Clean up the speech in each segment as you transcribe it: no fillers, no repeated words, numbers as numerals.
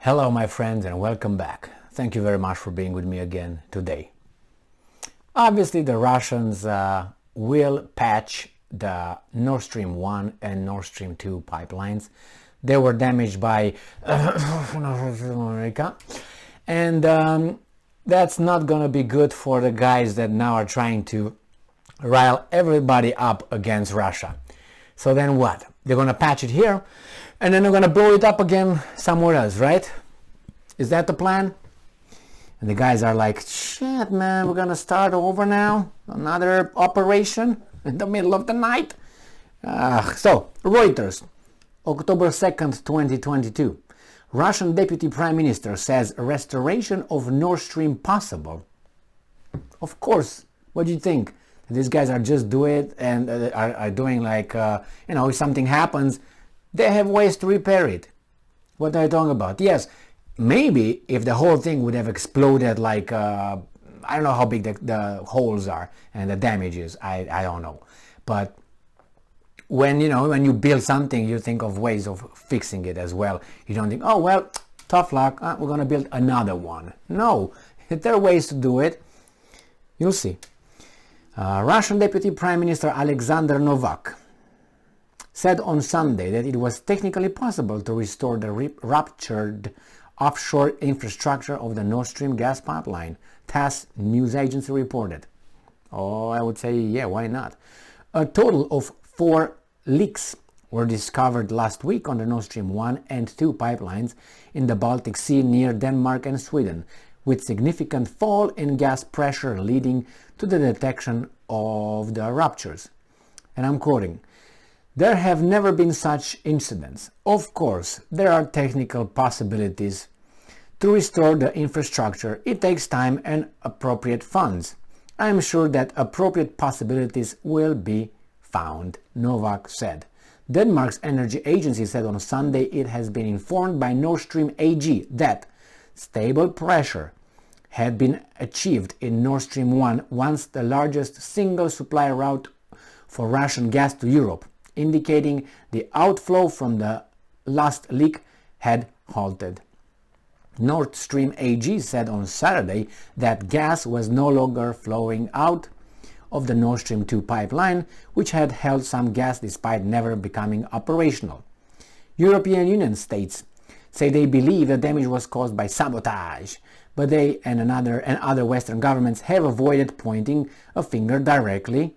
Hello my friends and welcome back. Thank you very much for being with me again today. Obviously the Russians will patch the Nord Stream 1 and Nord Stream 2 pipelines. They were damaged by America, and that's not gonna be good for the guys that now are trying to rile everybody up against Russia. So then what? They're gonna patch it here and then they're gonna blow it up again somewhere else, right? Is that the plan? And the guys are like, shit man, we're gonna start over now, another operation in the middle of the night. So Reuters, October 2nd 2022, Russian Deputy Prime Minister says restoration of Nord Stream possible. Of course. What do you think? These guys are just doing it and are doing like, if something happens, they have ways to repair it. What are you talking about? Yes, maybe if the whole thing would have exploded like, I don't know how big the holes are and the damage is, I don't know. But when you build something, you think of ways of fixing it as well. You don't think, oh well, tough luck, we're gonna build another one. No, there are ways to do it. You'll see. Russian Deputy Prime Minister Alexander Novak said on Sunday that it was technically possible to restore the ruptured offshore infrastructure of the Nord Stream gas pipeline, TASS news agency reported. Oh, I would say, yeah, why not? A total of 4 leaks were discovered last week on the Nord Stream 1 and 2 pipelines in the Baltic Sea near Denmark and Sweden, with significant fall in gas pressure leading to the detection of the ruptures. And I'm quoting, "There have never been such incidents. Of course, there are technical possibilities to restore the infrastructure. It takes time and appropriate funds. I am sure that appropriate possibilities will be found," Novak said. Denmark's energy agency said on Sunday it has been informed by Nord Stream AG that stable pressure had been achieved in Nord Stream 1, once the largest single supply route for Russian gas to Europe, indicating the outflow from the last leak had halted. Nord Stream AG said on Saturday that gas was no longer flowing out of the Nord Stream 2 pipeline, which had held some gas despite never becoming operational. European Union states say they believe the damage was caused by sabotage, but they and other Western governments have avoided pointing a finger directly.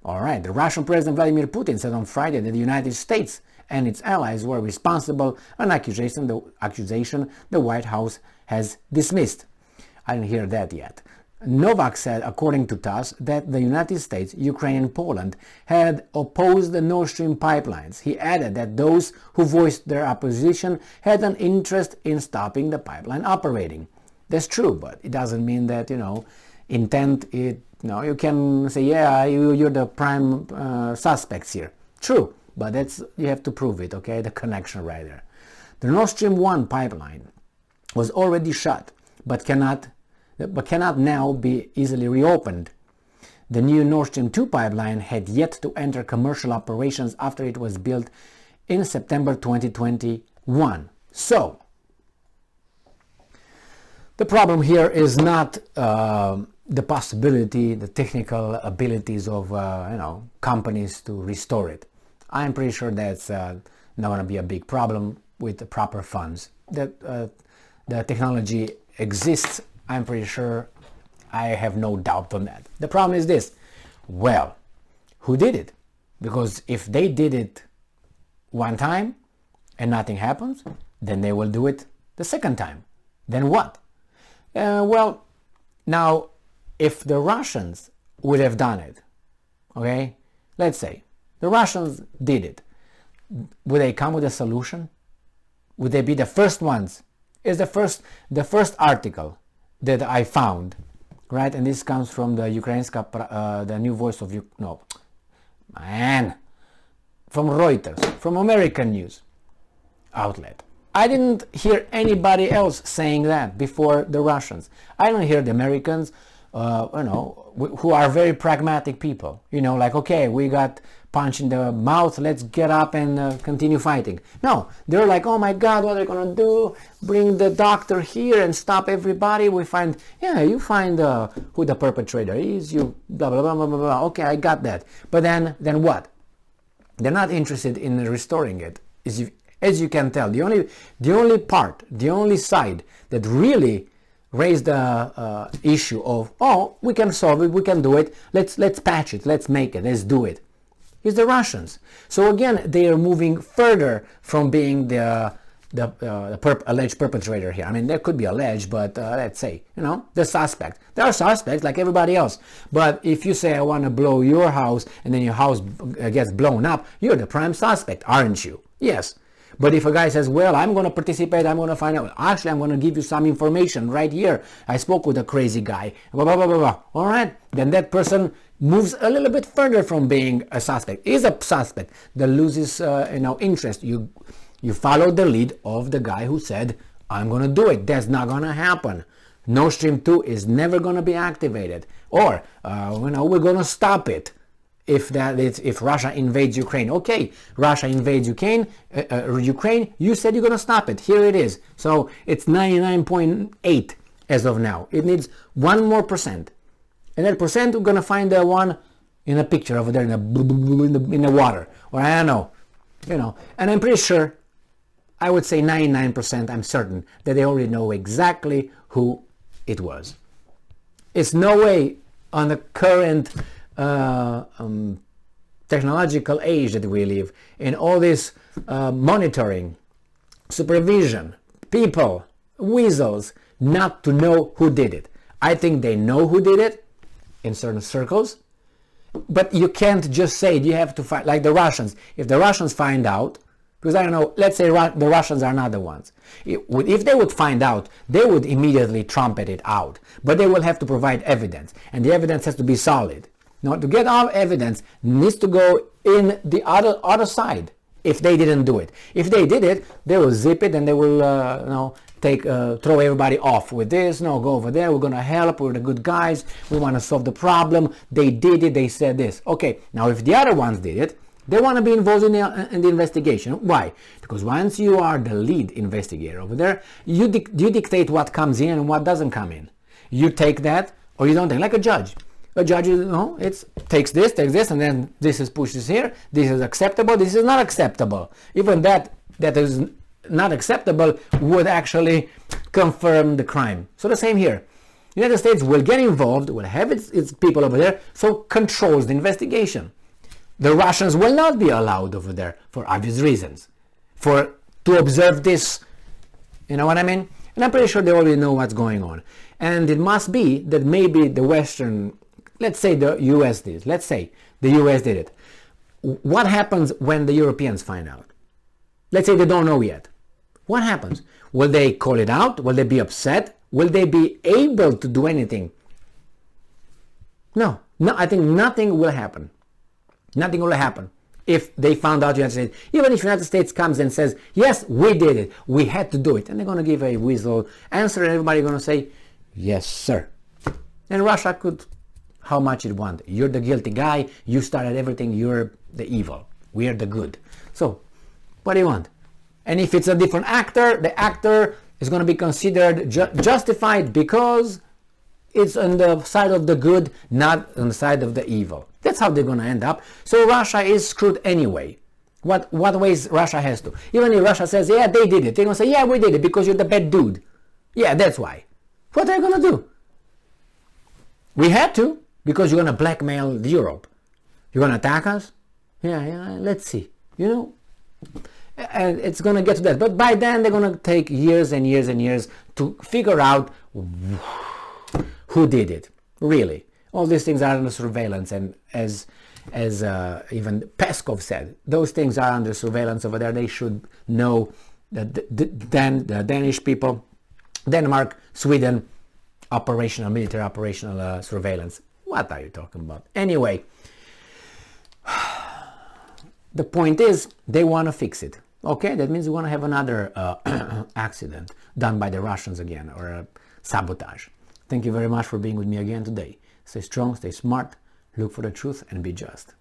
Alright, the Russian President Vladimir Putin said on Friday that the United States and its allies were responsible, an accusation the White House has dismissed. I didn't hear that yet. Novak said, according to TASS, that the United States, Ukraine and Poland had opposed the Nord Stream pipelines. He added that those who voiced their opposition had an interest in stopping the pipeline operating. That's true, but it doesn't mean that, intent, you can say, yeah, you're the prime suspects here. True, but you have to prove it, okay, the connection right there. The Nord Stream 1 pipeline was already shut, but cannot now be easily reopened. The new Nord Stream 2 pipeline had yet to enter commercial operations after it was built in September 2021. So, the problem here is not the possibility, the technical abilities of companies to restore it. I'm pretty sure that's not going to be a big problem with the proper funds. That the technology exists. I'm pretty sure, I have no doubt on that. The problem is this, well, who did it? Because if they did it one time and nothing happens, then they will do it the second time. Then what? Well, now, if the Russians would have done it, okay, let's say, the Russians did it, would they come with a solution? Would they be the first ones? Is the first article that I found, right? And this comes from the Ukrainska, the new voice of from Reuters, from American news outlet. I didn't hear anybody else saying that before the Russians. I don't hear the Americans, who are very pragmatic people. Like, okay, we got punch in the mouth, let's get up and continue fighting. No, they're like, oh my God, what are they gonna do? Bring the doctor here and stop everybody. We find, yeah, you find who the perpetrator is, you blah, blah, blah, blah, blah, blah. Okay, I got that. But then what? They're not interested in restoring it. As you can tell, the only side that really raised the issue of, oh, we can solve it, we can do it, let's patch it, let's make it, let's do it, is the Russians. So again, they are moving further from being the alleged perpetrator here. I mean, there could be alleged, but let's say, the suspect. There are suspects like everybody else. But if you say, I want to blow your house, and then your house gets blown up, you're the prime suspect, aren't you? Yes. But if a guy says, well, I'm going to participate, I'm going to find out, actually, I'm going to give you some information right here. I spoke with a crazy guy, blah, blah, blah, blah, blah. All right. Then that person moves a little bit further from being a suspect, is a suspect that loses, interest. You follow the lead of the guy who said, I'm going to do it. That's not going to happen. Nord Stream 2 is never going to be activated. Or, we're going to stop it. If Russia invades Ukraine, okay, Russia invades Ukraine, you said you're going to stop it. Here it is. So it's 99.8 as of now. It needs 1 more percent. And that percent, we're going to find the one in a picture over there in the water. Or I don't know. And I'm pretty sure, I would say 99%, I'm certain, that they already know exactly who it was. It's no way on the current technological age that we live in, all this monitoring, supervision, people, weasels, not to know who did it. I think they know who did it in certain circles, but you can't just say it. You have to find, like the Russians. If the Russians find out, because I don't know, let's say the Russians are not the ones. If they would find out, they would immediately trumpet it out, but they will have to provide evidence, and the evidence has to be solid. Now, to get our evidence needs to go in the other side. If they didn't do it, if they did it, they will zip it and they will, throw everybody off with this. No, go over there. We're gonna help. We're the good guys. We want to solve the problem. They did it. They said this. Okay. Now, if the other ones did it, they want to be involved in the investigation. Why? Because once you are the lead investigator over there, you dictate what comes in and what doesn't come in. You take that or you don't take, like a judge. A judge, takes this, and then this is pushes here. This is acceptable. This is not acceptable. Even that is not acceptable would actually confirm the crime. So the same here. The United States will get involved, will have its people over there, so controls the investigation. The Russians will not be allowed over there for obvious reasons, to observe this. You know what I mean? And I'm pretty sure they already know what's going on. And it must be that maybe the Western, let's say the US did. Let's say the US did it. What happens when the Europeans find out? Let's say they don't know yet. What happens? Will they call it out? Will they be upset? Will they be able to do anything? No, I think nothing will happen. Nothing will happen if they found out the United States. Even if the United States comes and says, yes, we did it. We had to do it. And they're going to give a weasel answer and everybody's going to say, yes, sir. And Russia could, how much it want. You're the guilty guy. You started everything. You're the evil. We are the good. So what do you want? And if it's a different actor, the actor is going to be considered justified because it's on the side of the good, not on the side of the evil. That's how they're going to end up. So Russia is screwed anyway. What ways Russia has to? Even if Russia says, yeah, they did it. They're going to say, yeah, we did it because you're the bad dude. Yeah, that's why. What are you going to do? We had to, because you're going to blackmail Europe. You're going to attack us? Yeah, let's see. And it's going to get to that. But by then, they're going to take years and years and years to figure out who did it, really. All these things are under surveillance, and as even Peskov said, those things are under surveillance over there. They should know that the Danish people, Denmark, Sweden, military operational surveillance. What are you talking about? Anyway, the point is they want to fix it. Okay, that means we want to have another accident done by the Russians again, or sabotage. Thank you very much for being with me again today. Stay strong, stay smart, look for the truth, and be just.